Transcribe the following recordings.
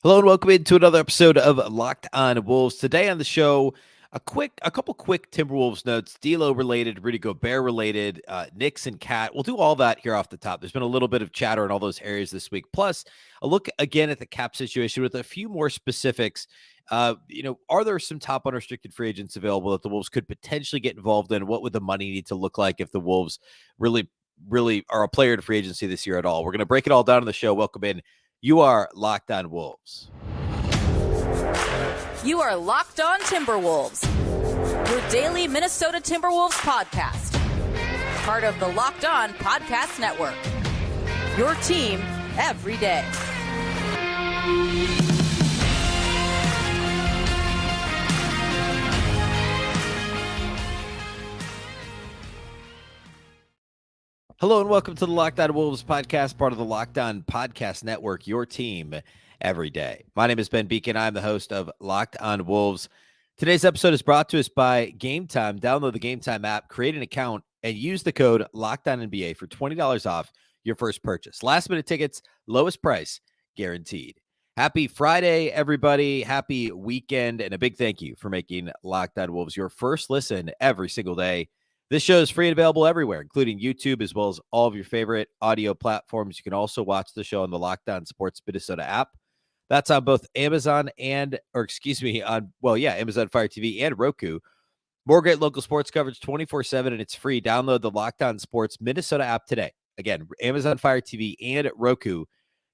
Hello and welcome into another episode of Locked On Wolves. Today on the show, a couple quick Timberwolves notes, D'Lo related, Rudy Gobert related, Knicks and Cat. We'll do all that here off the top. There's been a little bit of chatter in all those areas this week. Plus, a look again at the cap situation with a few more specifics. Are there some top unrestricted free agents available that the Wolves could potentially get involved in? What would the money need to look like if the Wolves really are a player in free agency this year at all? We're going to break it all down on the show. Welcome in. You are Locked On Wolves. You are Locked On Timberwolves, your daily Minnesota Timberwolves podcast. Part of the Locked On Podcast Network. Your team every day. Hello and welcome to the Locked On Wolves podcast, part of the Locked On Podcast Network, your team every day. My name is Ben Beecken. I'm the host of Locked On Wolves. Today's episode is brought to us by Game Time. Download the Game Time app, create an account, and use the code LOCKEDONNBA for $20 off your first purchase. Last minute tickets, lowest price guaranteed. Happy Friday, everybody. Happy weekend, and a big thank you for making Locked On Wolves your first listen every single day. This show is free and available everywhere, including YouTube, as well as all of your favorite audio platforms. You can also watch the show on the Locked On Sports Minnesota app. That's on both Amazon Amazon Fire TV and Roku. More great local sports coverage 24/7, and it's free. Download the Locked On Sports Minnesota app today. Again, Amazon Fire TV and Roku.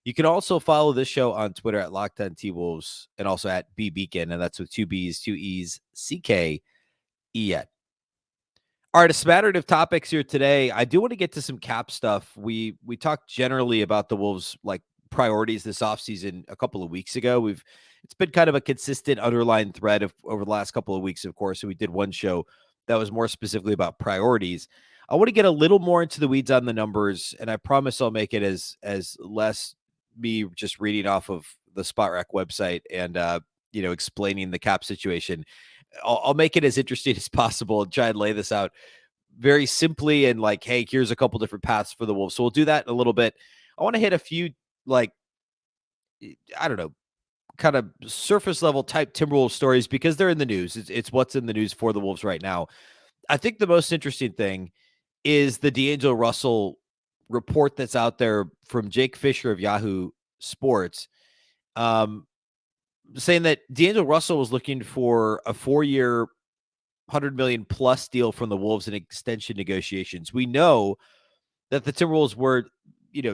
You can also follow this show on Twitter at Locked On T-Wolves and also at Beecken, and that's with two B's, two E's, CKEN. All right, a smattering of topics here today. I do want to get to some cap stuff. We talked generally about the Wolves' priorities this offseason a couple of weeks ago. It's been kind of a consistent underlying thread over the last couple of weeks, of course. So we did one show that was more specifically about priorities. I want to get a little more into the weeds on the numbers, and I promise I'll make it as less me just reading off of the Spot Rack website and explaining the cap situation. I'll make it as interesting as possible and try and lay this out very simply and hey, here's a couple different paths for the Wolves. So we'll do that in a little bit. I want to hit a few, kind of surface level type Timberwolves stories because they're in the news. It's what's in the news for the Wolves right now. I think the most interesting thing is the D'Angelo Russell report that's out there from Jake Fisher of Yahoo Sports. Saying that D'Angelo Russell was looking for a 4-year, $100 million plus deal from the Wolves in extension negotiations. We know that the Timberwolves were,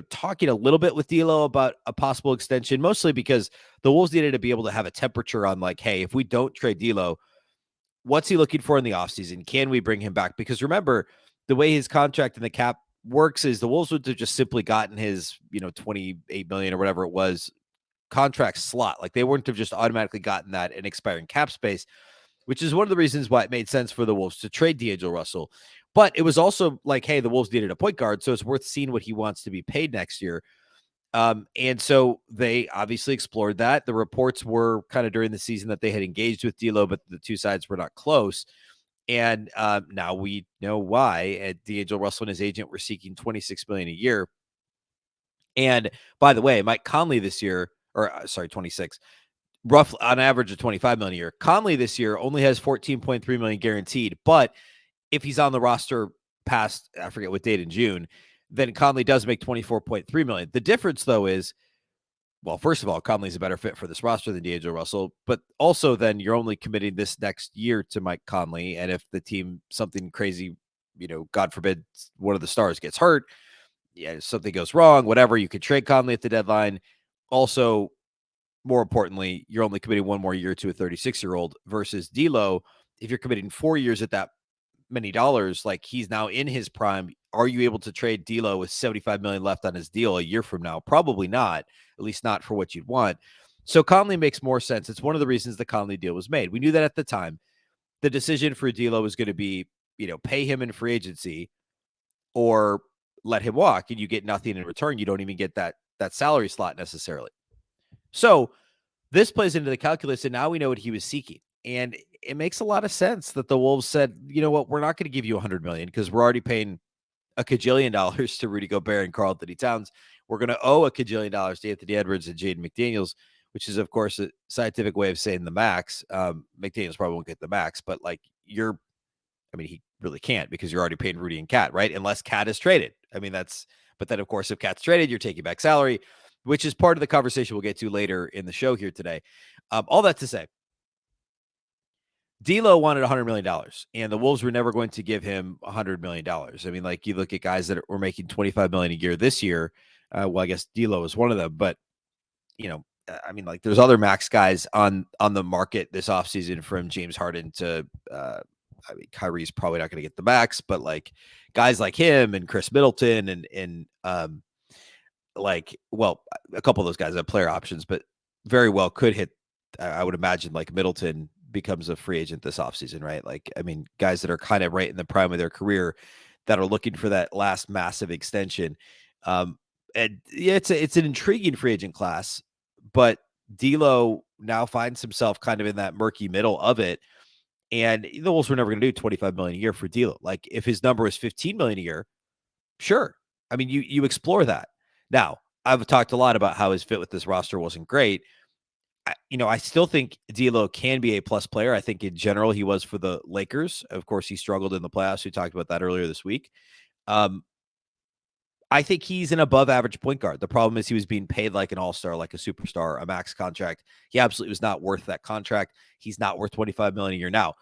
talking a little bit with D'Lo about a possible extension, mostly because the Wolves needed to be able to have a temperature on hey, if we don't trade D'Lo, what's he looking for in the offseason? Can we bring him back? Because remember, the way his contract in the cap works is the Wolves would have just simply gotten his, $28 million or whatever it was contract slot. They wouldn't have just automatically gotten that in expiring cap space, which is one of the reasons why it made sense for the Wolves to trade D'Angelo Russell. But it was also hey, the Wolves needed a point guard, so it's worth seeing what he wants to be paid next year. And so they obviously explored that. The reports were kind of during the season that they had engaged with D'Lo, but the two sides were not close. And now we know why. D'Angelo Russell and his agent were seeking $26 million a year. And by the way, Mike Conley this year, 26, roughly on average of $25 million a year. Conley this year only has $14.3 million guaranteed, but if he's on the roster past, I forget what date in June, then Conley does make $24.3 million. The difference though is, well, first of all, Conley's a better fit for this roster than D'Angelo Russell, but also then you're only committing this next year to Mike Conley. And if the team, something crazy, God forbid, one of the stars gets hurt, something goes wrong, whatever, you could trade Conley at the deadline. Also, more importantly, you're only committing one more year to a 36-year-old versus D'Lo. If you're committing 4 years at that many dollars, he's now in his prime, are you able to trade D'Lo with $75 million left on his deal a year from now? Probably not, at least not for what you'd want. So Conley makes more sense. It's one of the reasons the Conley deal was made. We knew that at the time. The decision for D'Lo was going to be, pay him in free agency or let him walk and you get nothing in return. You don't even get that salary slot necessarily. So this plays into the calculus, and now we know what he was seeking. And it makes a lot of sense that the Wolves said, you know what, we're not going to give you $100 million because we're already paying a cajillion dollars to Rudy Gobert and Karl-Anthony Towns. We're going to owe a cajillion dollars to Anthony Edwards and Jaden McDaniels. which is, of course, a scientific way of saying the max. McDaniels probably won't get the max, but like he really can't because you're already paying Rudy and Cat, right? Unless Cat is traded. But then, of course, if Cat's traded, you're taking back salary, which is part of the conversation we'll get to later in the show here today. All that to say, D'Lo wanted $100 million, and the Wolves were never going to give him $100 million. Like you look at guys that were making $25 million a year this year. Well, I guess D'Lo is one of them, but like there's other max guys on the market this offseason, from James Harden to, Kyrie's probably not going to get the max, but like guys like him and Chris Middleton and a couple of those guys have player options, but very well could hit. I would imagine like Middleton becomes a free agent this offseason, right? Guys that are kind of right in the prime of their career that are looking for that last massive extension. And yeah, it's an intriguing free agent class, but D'Lo now finds himself kind of in that murky middle of it. And the Wolves were never going to do $25 million a year for D'Lo. Like if his number was $15 million a year, sure. You explore that. Now, I've talked a lot about how his fit with this roster wasn't great. I still think D'Lo can be a plus player. I think in general he was for the Lakers. Of course, he struggled in the playoffs. We talked about that earlier this week. I think he's an above average point guard. The problem is he was being paid like an all-star, like a superstar, a max contract. He absolutely was not worth that contract. He's not worth $25 million a year. Now,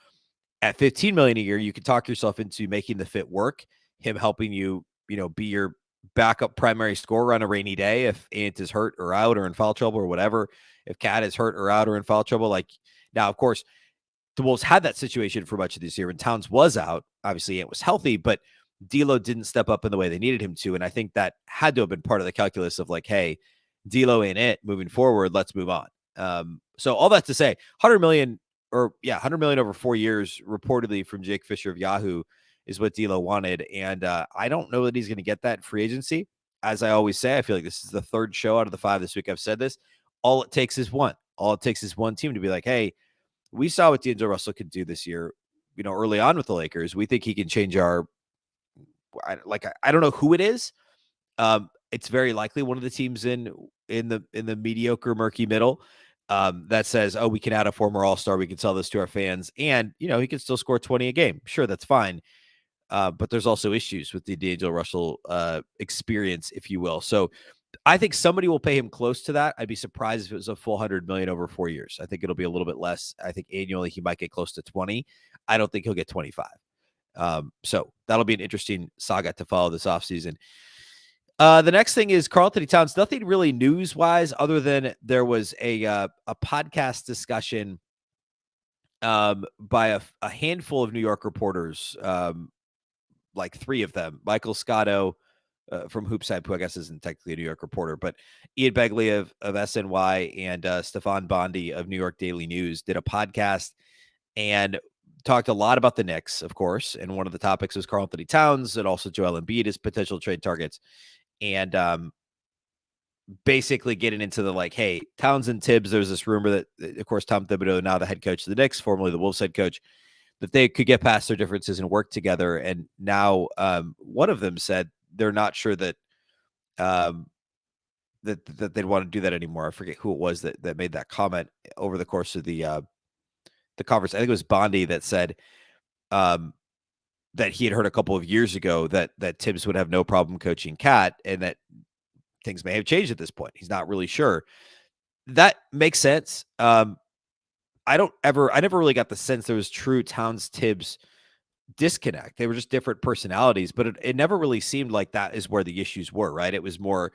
at $15 million a year, you can talk yourself into making the fit work, him helping you, be your backup primary scorer on a rainy day if Ant is hurt or out or in foul trouble or whatever. If Cat is hurt or out or in foul trouble, now, of course, the Wolves had that situation for much of this year, and Towns was out. Obviously, Ant was healthy, but D'Lo didn't step up in the way they needed him to, and I think that had to have been part of the calculus of like, hey, D'Lo ain't it moving forward. Let's move on. So all that to say, $100 million over 4 years, reportedly from Jake Fisher of Yahoo, is what D'Lo wanted, and I don't know that he's going to get that in free agency. As I always say, I feel like this is the third show out of the 5 this week I've said this. All it takes is one. All it takes is one team to be like, hey, we saw what D'Angelo Russell could do this year, early on with the Lakers. We think he can change our. I don't know who it is. It's very likely one of the teams in the mediocre, murky middle that says, oh, we can add a former all-star. We can sell this to our fans. And, he can still score 20 a game. Sure, that's fine. But there's also issues with the D'Angelo Russell experience, if you will. So I think somebody will pay him close to that. I'd be surprised if it was a full $100 million over 4 years. I think it'll be a little bit less. I think annually he might get close to 20. I don't think he'll get 25. So that'll be an interesting saga to follow this offseason. The next thing is Karl-Anthony Towns. Nothing really news-wise other than there was a podcast discussion by a handful of New York reporters, like 3 of them. Michael Scotto from Hoopside, who I guess isn't technically a New York reporter, but Ian Begley of SNY and Stefan Bondi of New York Daily News did a podcast and talked a lot about the Knicks, of course. And one of the topics was Karl-Anthony Towns and also Joel Embiid as potential trade targets. And basically getting into the hey, Towns and Tibbs, there's this rumor that, of course, Tom Thibodeau, now the head coach of the Knicks, formerly the Wolves head coach, that they could get past their differences and work together. And now one of them said they're not sure that that they'd want to do that anymore. I forget who it was that made that comment over the course of the conference. I think it was Bondi that said that he had heard a couple of years ago that Tibbs would have no problem coaching Cat, and that things may have changed at this point. He's not really sure. That makes sense. I never really got the sense there was true Towns-Tibbs disconnect. They were just different personalities, but it never really seemed like that is where the issues were, right? It was more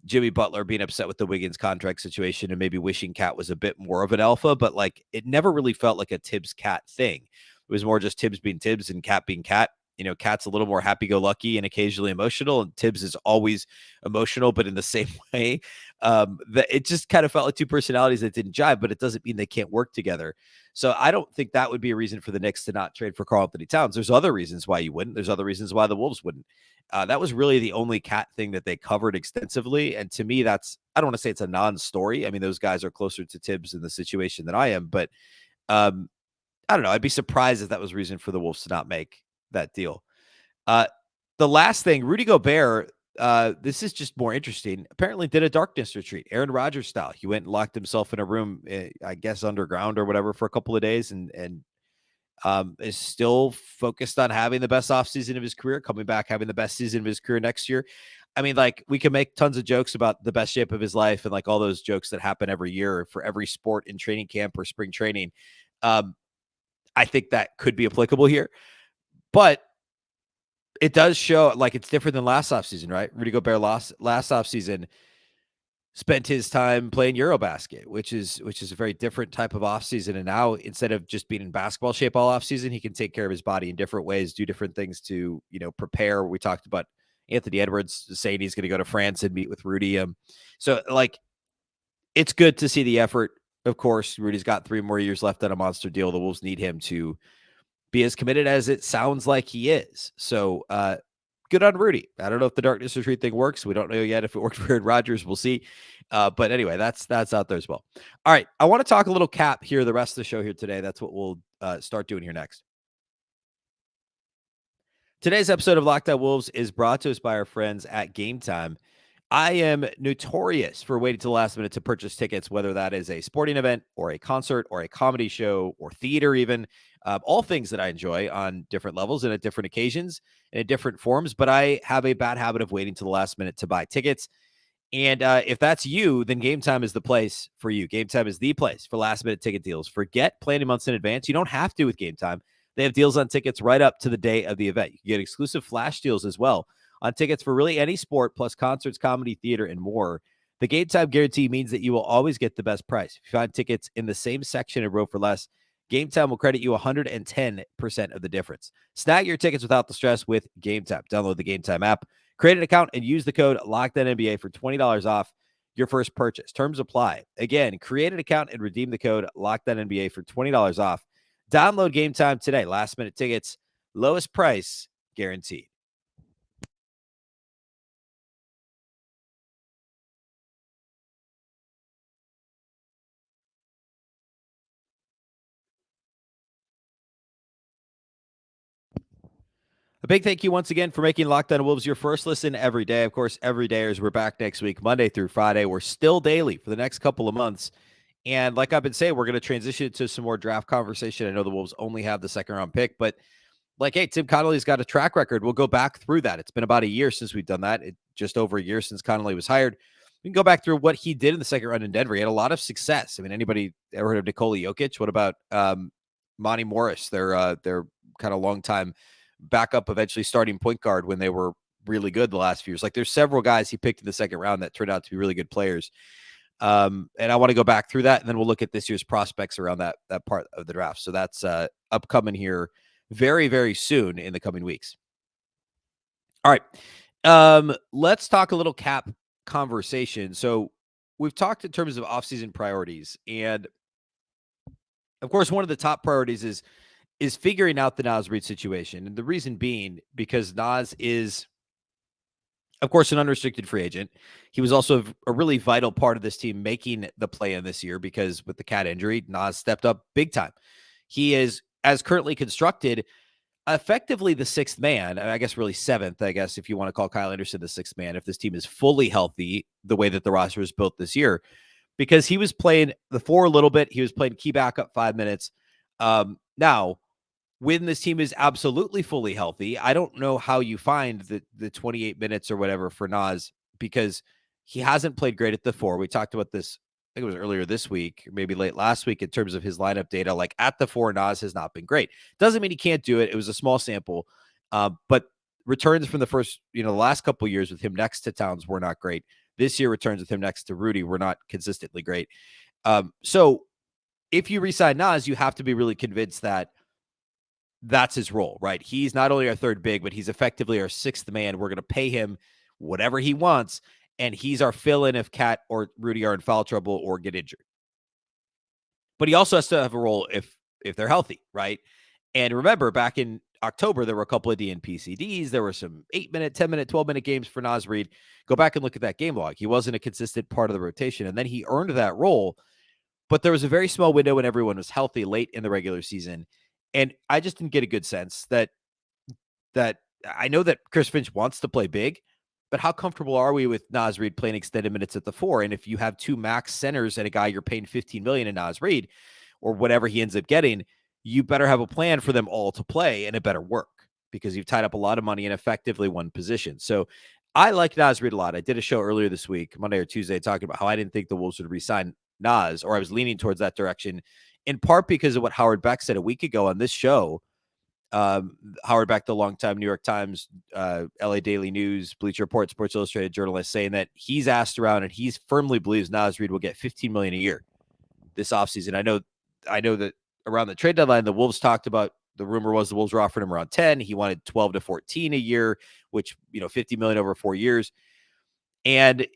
Jimmy Butler being upset with the Wiggins contract situation and maybe wishing Cat was a bit more of an alpha, but it never really felt like a Tibbs-Cat thing. It was more just Tibbs being Tibbs and Cat being Cat. Cat's a little more happy-go-lucky and occasionally emotional, and Tibbs is always emotional, but in the same way. That it just kind of felt like two personalities that didn't jive, but it doesn't mean they can't work together. So I don't think that would be a reason for the Knicks to not trade for Karl-Anthony Towns. There's other reasons why you wouldn't. There's other reasons why the Wolves wouldn't. That was really the only Cat thing that they covered extensively. And to me, I don't want to say it's a non-story. I mean, those guys are closer to Tibbs in the situation than I am, but I don't know. I'd be surprised if that was reason for the Wolves to not make that deal. The last thing, Rudy Gobert, this is just more interesting. Apparently did a darkness retreat, Aaron Rodgers style. He went and locked himself in a room, I guess underground or whatever, for a couple of days, and is still focused on having the best offseason of his career, coming back, having the best season of his career next year. I mean, like, we can make tons of jokes about the best shape of his life and like all those jokes that happen every year for every sport in training camp or spring training. Um, I think that could be applicable here, but it does show like it's different than last offseason, right? Rudy Gobert last offseason spent his time playing Eurobasket, which is a very different type of offseason. And now, instead of just being in basketball shape all offseason, he can take care of his body in different ways, do different things to, prepare. We talked about Anthony Edwards saying he's going to go to France and meet with Rudy. So like, it's good to see the effort. Of course, Rudy's got 3 more years left on a monster deal. The Wolves need him to be as committed as it sounds like he is. So, good on Rudy. I don't know if the darkness retreat thing works. We don't know yet if it worked for Aaron Rodgers. We'll see. But anyway, that's out there as well. All right. I want to talk a little cap here, the rest of the show here today. That's what we'll start doing here next. Today's episode of Locked On Wolves is brought to us by our friends at Game Time. I am notorious for waiting till the last minute to purchase tickets, whether that is a sporting event or a concert or a comedy show or theater even. All things that I enjoy on different levels and at different occasions and in different forms. But I have a bad habit of waiting to the last minute to buy tickets. And if that's you, then Game Time is the place for you. Game Time is the place for last minute ticket deals. Forget planning months in advance. You don't have to with Game Time. They have deals on tickets right up to the day of the event. You can get exclusive flash deals as well on tickets for really any sport, plus concerts, comedy, theater, and more. The Game Time guarantee means that you will always get the best price. If you find tickets in the same section and row for less, Game Time will credit you 110% of the difference. Snag your tickets without the stress with Game Time. Download the Game Time app, create an account, and use the code LOCKEDONNBA for $20 off your first purchase. Terms apply. Again, create an account and redeem the code LOCKEDONNBA for $20 off. Download Game Time today. Last minute tickets, lowest price guaranteed. A big thank you once again for making Locked On Wolves your first listen every day. Of course, every day as we're back next week, Monday through Friday. We're still daily for the next couple of months. And like I've been saying, we're going to transition to some more draft conversation. I know the Wolves only have the second round pick, but like, hey, Tim Connolly's got a track record. We'll go back through that. It's been about a year since we've done that. Just over a year since Connolly was hired. We can go back through what he did in the second round in Denver. He had a lot of success. I mean, anybody ever heard of Nickeil Jokic? What about Monty Morris, their kind of longtime backup, eventually starting point guard when they were really good the last few years? Like, there's several guys he picked in the second round that turned out to be really good players. And I want to go back through that, and then we'll look at this year's prospects around that part of the draft. So that's upcoming here very, very soon in the coming weeks. All right. Let's talk a little cap conversation. So we've talked in terms of offseason priorities, and of course, one of the top priorities is figuring out the Nas Reid situation. And the reason being because Nas is, of course, an unrestricted free agent. He was also a really vital part of this team making the play-in this year because with the cat injury, Nas stepped up big time. He is, as currently constructed, effectively the sixth man. I guess really seventh, I guess, if you want to call Kyle Anderson the sixth man, if this team is fully healthy the way that the roster is built this year, because he was playing the four a little bit. He was playing key backup 5 minutes. Now, when this team is absolutely fully healthy, I don't know how you find the 28 minutes or whatever for Nas, because he hasn't played great at the four. We talked about this, I think it was earlier this week, maybe late last week, in terms of his lineup data. Like at the four, Nas has not been great. Doesn't mean he can't do it. It was a small sample, but returns from the first, the last couple of years with him next to Towns were not great. This year, returns with him next to Rudy were not consistently great. So if you re-sign Nas, you have to be really convinced that that's his role, right? He's not only our third big, but he's effectively our sixth man. We're going to pay him whatever he wants, and he's our fill-in if Cat or Rudy are in foul trouble or get injured. But he also has to have a role if they're healthy, right? And remember, back in October, there were a couple of DNP-CDs. There were some 8-minute, 10-minute, 12-minute games for Nas Reid. Go back and look at that game log. He wasn't a consistent part of the rotation, and then he earned that role. But there was a very small window when everyone was healthy late in the regular season. And I just didn't get a good sense that I know that Chris Finch wants to play big, But how comfortable are we with Nas Reid playing extended minutes at the 4? And if you have 2 max centers and a guy you're paying $15 million in Nas Reid or whatever he ends up getting, you better have a plan for them all to play, and it better work because you've tied up a lot of money in effectively one position. So I like Nas Reid a lot. I did a show earlier this week, Monday or Tuesday, talking about how I didn't think the Wolves would re-sign Nas, or I was leaning towards that direction, in part because of what Howard Beck said a week ago on this show. Howard Beck, the longtime New York Times, LA Daily News, Bleacher Report, Sports Illustrated journalist, saying that he's asked around and he firmly believes Nas Reid will get $15 million a year this offseason. I know that around the trade deadline, the Wolves talked about, the rumor was the Wolves were offering him around 10. He wanted 12 to 14 a year, which, $50 million over 4 years. And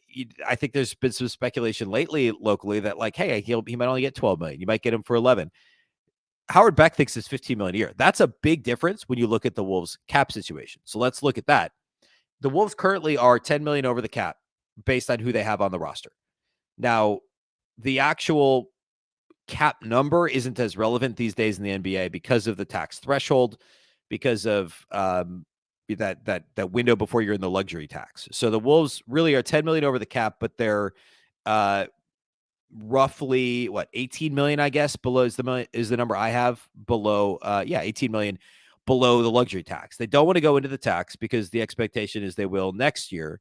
I think there's been some speculation lately locally that, like, hey, he might only get 12 million. You might get him for 11. Howard Beck thinks it's 15 million a year. That's a big difference when you look at the Wolves cap situation. So let's look at that. The Wolves currently are 10 million over the cap based on who they have on the roster. Now, the actual cap number isn't as relevant these days in the NBA because of the tax threshold, because of that window before you're in the luxury tax. So the Wolves really are 10 million over the cap, but they're roughly 18 million, I guess, below is the number I have below. 18 million below the luxury tax. They don't want to go into the tax because the expectation is they will next year.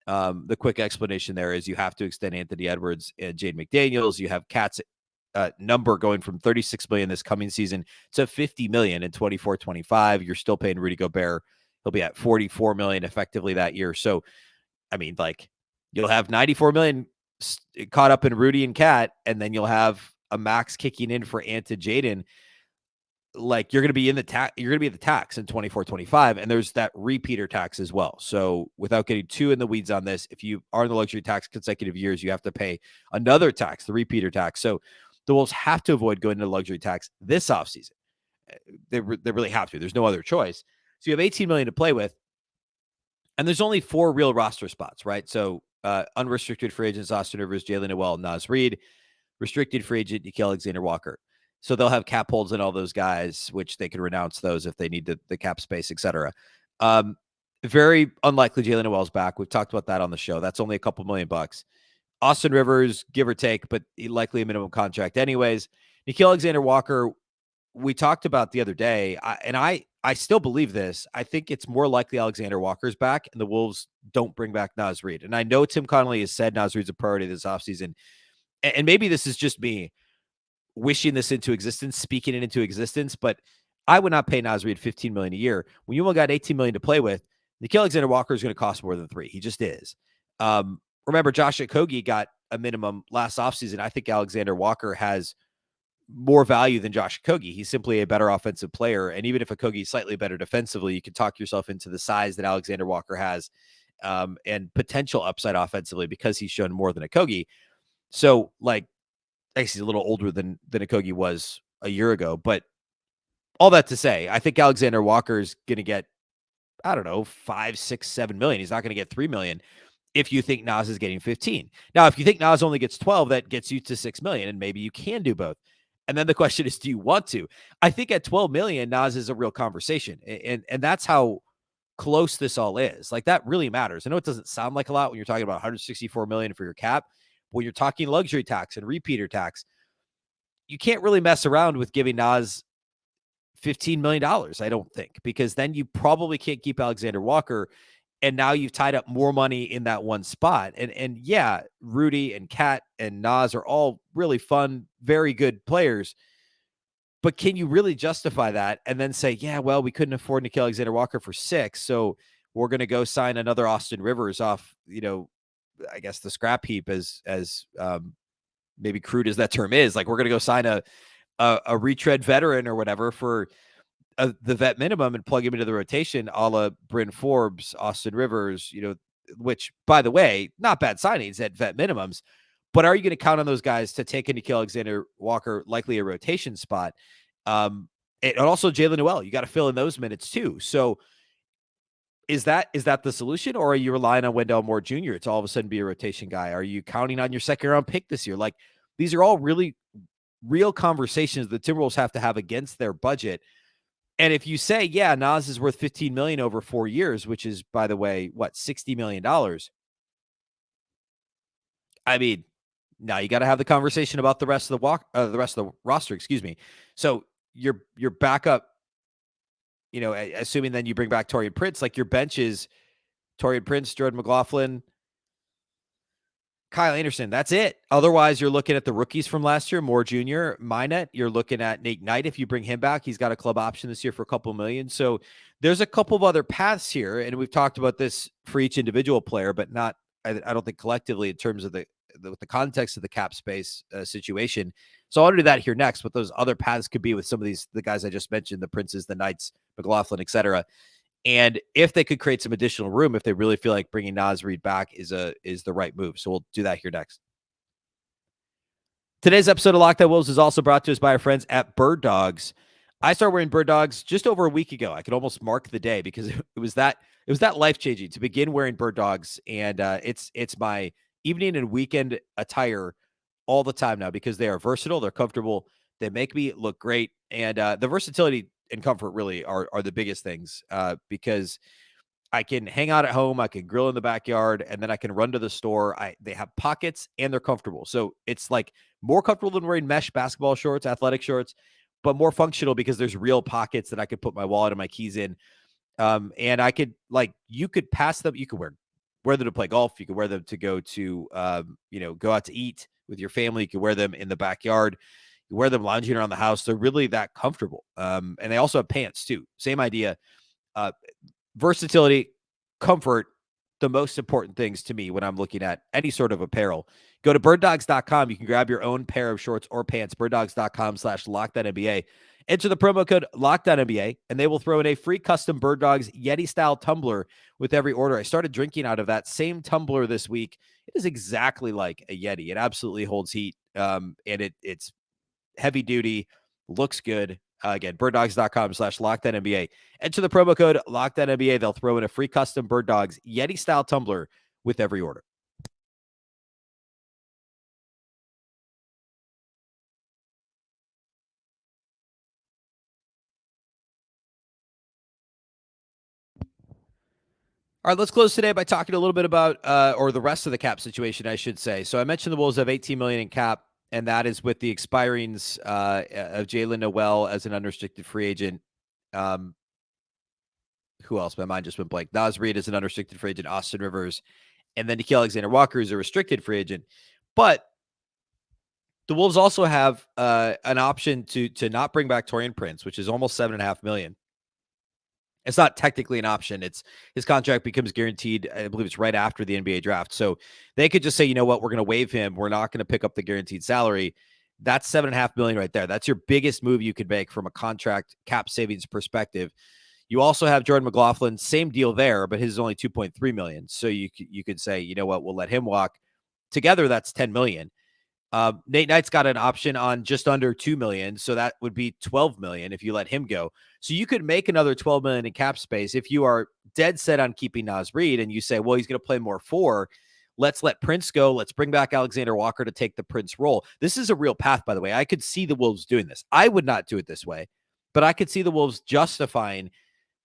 The quick explanation there is you have to extend Anthony Edwards and Jade McDaniels. You have Cat's number going from 36 million this coming season to 50 million in 24-25. You're still paying Rudy Gobert. He'll be at 44 million effectively that year. So, I mean, like, you'll have 94 million caught up in Rudy and Cat, and then you'll have a max kicking in for Ant and Jaden. Like, you're going to be in the tax. You're going to be at the tax in 24-25, and there's that repeater tax as well. So, without getting too in the weeds on this, if you are in the luxury tax consecutive years, you have to pay another tax, the repeater tax. So, the Wolves have to avoid going into luxury tax this offseason. They really have to. There's no other choice. So you have 18 million to play with, and there's only 4 real roster spots, right? So unrestricted free agents: Austin Rivers, Jalen Noel, Nas Reid. Restricted free agent: Nickeil Alexander-Walker. So they'll have cap holds in all those guys, which they can renounce those if they need the cap space, etc. Very unlikely Jalen Noel's back. We've talked about that on the show. That's only a couple $1 million. Austin Rivers, give or take, but likely a minimum contract anyways. Nickeil Alexander-Walker, we talked about the other day, I still believe this. I think it's more likely Alexander Walker's back and the Wolves don't bring back Nas Reid. And I know Tim Connolly has said Nas Reid's a priority this offseason. And maybe this is just me wishing this into existence, speaking it into existence, but I would not pay Nas Reid 15 million a year. When you only got 18 million to play with, Nickeil Alexander-Walker is going to cost more than 3. He just is. Remember, Josh Okogie got a minimum last offseason. I think Alexander Walker has more value than Josh Okogie. He's simply a better offensive player. And even if Okogie is slightly better defensively, you can talk yourself into the size that Alexander Walker has and potential upside offensively because he's shown more than Okogie. So, like, I guess he's a little older than Okogie was a year ago. But all that to say, I think Alexander Walker is going to get, I don't know, 5, 6, 7 million. He's not going to get 3 million. If you think Nas is getting 15. Now, if you think Nas only gets 12, that gets you to 6 million, and maybe you can do both. And then the question is, do you want to? I think at 12 million, Nas is a real conversation. And that's how close this all is. Like, that really matters. I know it doesn't sound like a lot when you're talking about 164 million for your cap. When you're talking luxury tax and repeater tax, you can't really mess around with giving Nas $15 million, I don't think, because then you probably can't keep Alexander Walker. And now you've tied up more money in that one spot. And yeah, Rudy and Kat and Nas are all really fun, very good players. But can you really justify that and then say, yeah, well, we couldn't afford Nickeil Alexander-Walker for 6, so we're going to go sign another Austin Rivers off, I guess the scrap heap, as maybe crude as that term is. Like, we're going to go sign a retread veteran or whatever for the vet minimum and plug him into the rotation, a la Bryn Forbes, Austin Rivers, which, by the way, not bad signings at vet minimums. But are you going to count on those guys to take a Nickeil Alexander-Walker, likely a rotation spot? And also Jalen Noel, you got to fill in those minutes too. So is that the solution, or are you relying on Wendell Moore Jr. to all of a sudden be a rotation guy? Are you counting on your second round pick this year? Like, these are all really real conversations the Timberwolves have to have against their budget. And if you say, yeah, Nas is worth 15 million over 4 years, which is, by the way, what, $60 million. I mean, now you got to have the conversation about the rest of the roster, excuse me. So your backup, assuming then you bring back Taurean Prince, like your bench is Taurean Prince, Jordan McLaughlin, Kyle Anderson. That's it. Otherwise, you're looking at the rookies from last year, Moore Jr., Minette. You're looking at Nate Knight. If you bring him back, he's got a club option this year for a couple million. So there's a couple of other paths here, and we've talked about this for each individual player, but not, I don't think collectively in terms of the context of the cap space situation. So I'll do that here next. What those other paths could be with some of the guys I just mentioned, the Princes, the Knights, McLaughlin, etc. And if they could create some additional room, if they really feel like bringing Nas Reid back is the right move. So we'll do that here next. Today's episode of Locked On Wolves is also brought to us by our friends at Bird Dogs. I started wearing Bird Dogs just over a week ago. I could almost mark the day because it was that life-changing to begin wearing Bird Dogs. And it's my evening and weekend attire all the time now because they are versatile, they're comfortable, they make me look great. And the versatility and comfort really are the biggest things because I can hang out at home, I can grill in the backyard, and then I can run to the store. They have pockets and they're comfortable. So it's like more comfortable than wearing mesh basketball shorts, athletic shorts, but more functional because there's real pockets that I could put my wallet and my keys in. And I could, like, you could pass them, you could wear them to play golf, you could wear them to go to go out to eat with your family, you could wear them in the backyard, you wear them lounging around the house. They're really that comfortable. And they also have pants too. Same idea. Versatility, comfort, the most important things to me when I'm looking at any sort of apparel. Go to birddogs.com. You can grab your own pair of shorts or pants. birddogs.com/LockedOnNBA. Enter the promo code LockedOnNBA, and they will throw in a free custom Bird Dogs Yeti-style tumbler with every order. I started drinking out of that same tumbler this week. It is exactly like a Yeti. It absolutely holds heat, and it's heavy duty, looks good. Again, birddogs.com/LockedOnNBA. Enter the promo code LockedOnNBA. They'll throw in a free custom Bird Dogs Yeti-style tumbler with every order. All right, let's close today by talking a little bit about, or the rest of the cap situation, I should say. So I mentioned the Wolves have $18 million in cap, and that is with the expirings of Jalen Noel as an unrestricted free agent. Who else? My mind just went blank. Nas Reid is an unrestricted free agent, Austin Rivers, and then Nickeil Alexander-Walker is a restricted free agent. But the Wolves also have an option to not bring back Taurean Prince, which is almost $7.5 million. It's not technically an option. It's his contract becomes guaranteed. I believe it's right after the NBA draft. So they could just say, you know what, we're going to waive him. We're not going to pick up the guaranteed salary. That's $7.5 million right there. That's your biggest move you could make from a contract cap savings perspective. You also have Jordan McLaughlin, same deal there, but his is only $2.3 million. So you could say, you know what, we'll let him walk. Together, that's $10 million. Nate Knight's got an option on just under $2 million. So that would be $12 million if you let him go. So you could make another $12 million in cap space if you are dead set on keeping Nas Reid and you say, well, he's going to play more 4. Let's let Prince go. Let's bring back Alexander Walker to take the Prince role. This is a real path, by the way. I could see the Wolves doing this. I would not do it this way, but I could see the Wolves justifying,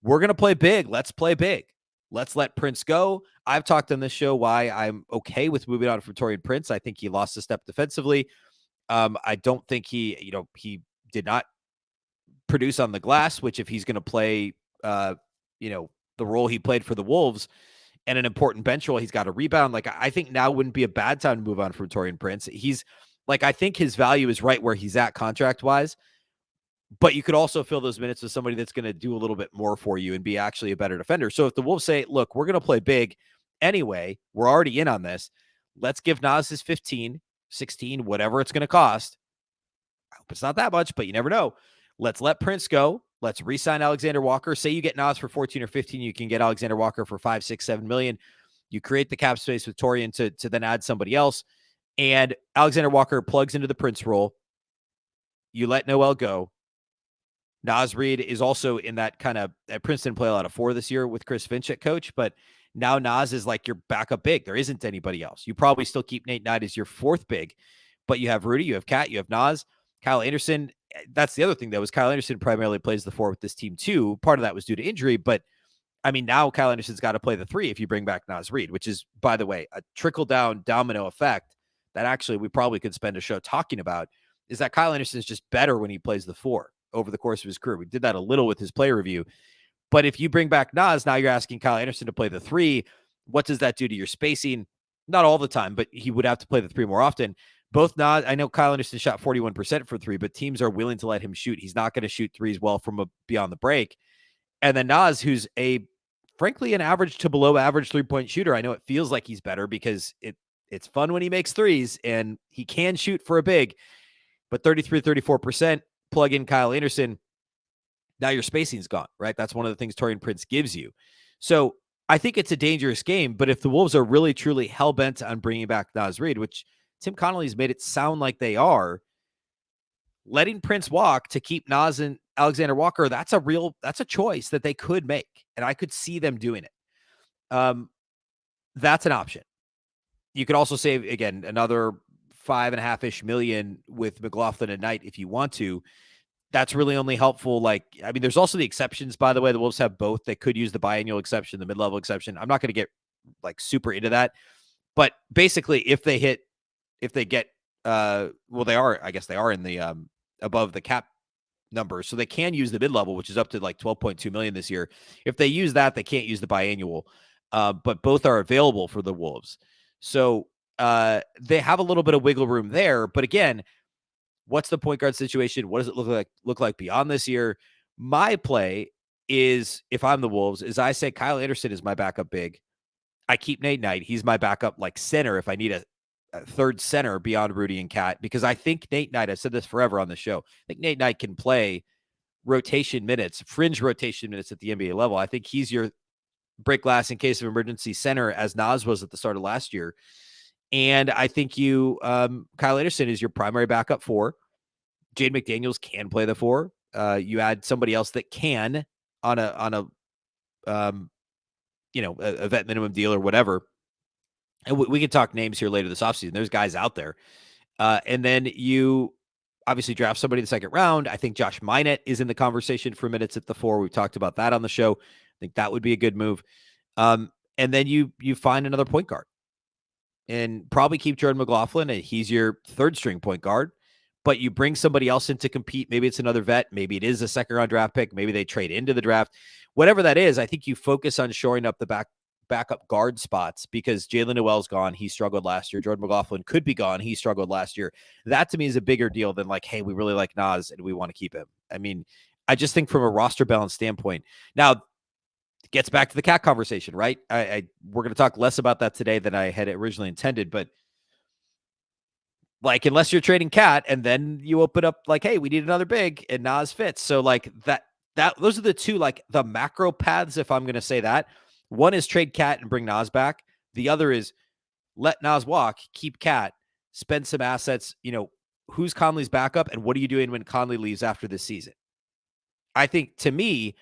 we're going to play big. Let's play big. Let's let Prince go. I've talked on this show why I'm okay with moving on from Taurean Prince. I think he lost a step defensively. I don't think he did not produce on the glass, which if he's going to play, the role he played for the Wolves and an important bench role, he's got to rebound. Like, I think now wouldn't be a bad time to move on from Taurean Prince. He's like, I think his value is right where he's at contract wise, but you could also fill those minutes with somebody that's going to do a little bit more for you and be actually a better defender. So if the Wolves say, look, we're going to play big anyway, we're already in on this. Let's give Nas his 15, 16, whatever it's going to cost. I hope it's not that much, but you never know. Let's let Prince go. Let's re-sign Alexander Walker. Say you get Nas for 14 or 15, you can get Alexander Walker for 5, 6, 7 million. You create the cap space with Taurean to then add somebody else. And Alexander Walker plugs into the Prince role. You let Noel go. Nas Reid is also in that kind of, Prince didn't play a lot of 4 this year with Chris Finch at coach, but now Nas is like your backup big. There isn't anybody else. You probably still keep Nate Knight as your 4th big, but you have Rudy, you have Kat, you have Nas, Kyle Anderson, that's the other thing, though, is Kyle Anderson primarily plays the 4 with this team, too. Part of that was due to injury, but I mean, now Kyle Anderson's got to play the 3 if you bring back Nas Reid, which is, by the way, a trickle-down domino effect that actually we probably could spend a show talking about, is that Kyle Anderson is just better when he plays the 4 over the course of his career. We did that a little with his play review. But if you bring back Nas, now you're asking Kyle Anderson to play the 3. What does that do to your spacing? Not all the time, but he would have to play the 3 more often. Both Nas, I know Kyle Anderson shot 41% for 3, but teams are willing to let him shoot. He's not going to shoot threes well from beyond the break. And then Nas, who's frankly, an average to below average 3-point shooter. I know it feels like he's better because it's fun when he makes threes and he can shoot for a big, but 33, 34%, plug in Kyle Anderson. Now your spacing's gone, right? That's one of the things Taurean Prince gives you. So I think it's a dangerous game, but if the Wolves are really, truly hell-bent on bringing back Nas Reid, which Tim Connolly's made it sound like they are, letting Prince walk to keep Nas and Alexander Walker, that's a choice that they could make. And I could see them doing it. That's an option. You could also save, again, another $5.5-ish million with McLaughlin and Knight if you want to. That's really only helpful. There's also the exceptions, by the way. The Wolves have both. They could use the biannual exception, the mid-level exception. I'm not going to get super into that. But basically, if they get, they are, I guess they are in the above the cap number. So they can use the mid-level, which is up to $12.2 million this year. If they use that, they can't use the biannual. But both are available for the Wolves. So they have a little bit of wiggle room there. But again, what's the point guard situation? What does it look like beyond this year? My play is, if I'm the Wolves, is I say Kyle Anderson is my backup big. I keep Nate Knight. He's my backup center if I need a third center beyond Rudy and Cat, because I think Nate Knight, I've said this forever on the show, I think Nate Knight can play rotation minutes, fringe rotation minutes at the NBA level. I think he's your break glass in case of emergency center, as Nas was at the start of last year. And I think Kyle Anderson is your primary backup 4. Jade McDaniels can play the 4. You add somebody else that can on a vet minimum deal or whatever. And we can talk names here later this offseason. There's guys out there. And then you obviously draft somebody in the second round. I think Josh Minott is in the conversation for minutes at the 4. We've talked about that on the show. I think that would be a good move. And then you find another point guard and probably keep Jordan McLaughlin, and he's your third string point guard. But you bring somebody else in to compete. Maybe it's another vet. Maybe it is a second round draft pick. Maybe they trade into the draft. Whatever that is, I think you focus on shoring up the backup guard spots, because Jalen Noel's gone. He struggled last year. Jordan McLaughlin could be gone. He struggled last year. That to me is a bigger deal than hey, we really like Nas and we want to keep him. I mean, I just think from a roster balance standpoint. Now, it gets back to the Cat conversation, right? We're going to talk less about that today than I had originally intended, but unless you're trading Cat and then you open up hey, we need another big and Nas fits. So that those are the two, the macro paths, if I'm going to say that. One is trade Cat and bring Nas back. The other is let Nas walk, keep Cat, spend some assets. Who's Conley's backup and what are you doing when Conley leaves after this season? I think, to me,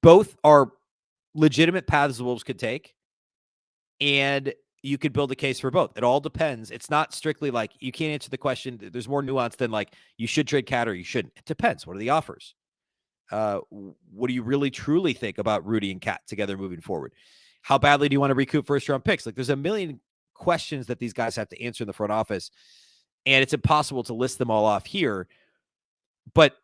both are legitimate paths the Wolves could take, and you could build a case for both. It all depends. It's not strictly you can't answer the question. There's more nuance than you should trade Cat or you shouldn't. It depends. What are the offers? What do you really truly think about Rudy and Cat together moving forward? How badly do you want to recoup first round picks? There's a million questions that these guys have to answer in the front office, and it's impossible to list them all off here. But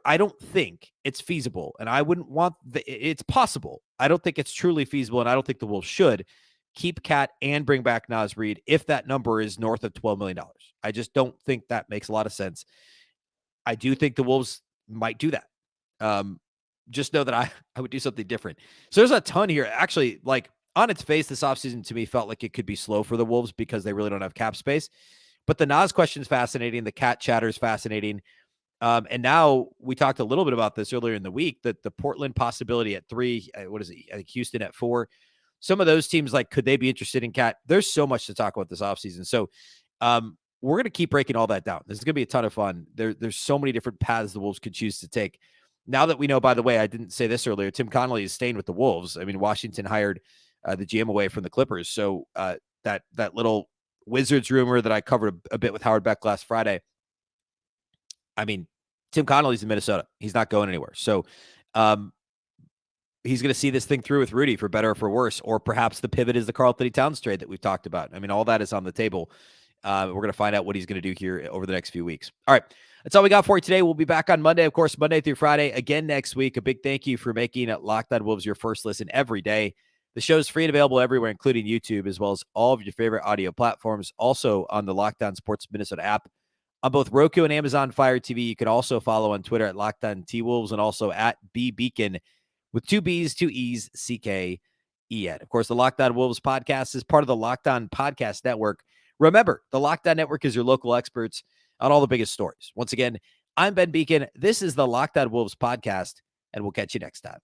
I don't think it's feasible, and I wouldn't want it's possible. I don't think it's truly feasible, and I don't think the Wolves should keep Cat and bring back Nas Reid if that number is north of $12 million. I just don't think that makes a lot of sense. I do think the Wolves might do that. Just know that I would do something different. So there's a ton here. Actually, on its face, this offseason to me felt like it could be slow for the Wolves because they really don't have cap space. But the Nas question is fascinating. The Cat chatter is fascinating. And now we talked a little bit about this earlier in the week, that the Portland possibility at 3, what is it? I think Houston at 4. Some of those teams, could they be interested in Cat? There's so much to talk about this offseason. So we're going to keep breaking all that down. This is going to be a ton of fun. There's so many different paths the Wolves could choose to take. Now that we know, by the way, I didn't say this earlier, Tim Connolly is staying with the Wolves. I mean, Washington hired the GM away from the Clippers. So that little Wizards rumor that I covered a bit with Howard Beck last Friday, I mean, Tim Connolly's in Minnesota. He's not going anywhere. So he's going to see this thing through with Rudy for better or for worse, or perhaps the pivot is the Karl-Anthony Towns trade that we've talked about. I mean, all that is on the table. We're going to find out what he's going to do here over the next few weeks. All right. That's all we got for you today. We'll be back on Monday, of course, Monday through Friday again next week. A big thank you for making Locked On Wolves your first listen every day. The show is free and available everywhere, including YouTube, as well as all of your favorite audio platforms. Also on the Locked On Sports Minnesota app on both Roku and Amazon Fire TV. You can also follow on Twitter at Locked On T-Wolves and also at Beecken with 2 B's, 2 E's, C-K-E-N. Of course, the Locked On Wolves podcast is part of the Locked On Podcast Network. Remember, the Locked On Network is your local experts on all the biggest stories. Once again, I'm Ben Beecken. This is the Locked On Wolves podcast, and we'll catch you next time.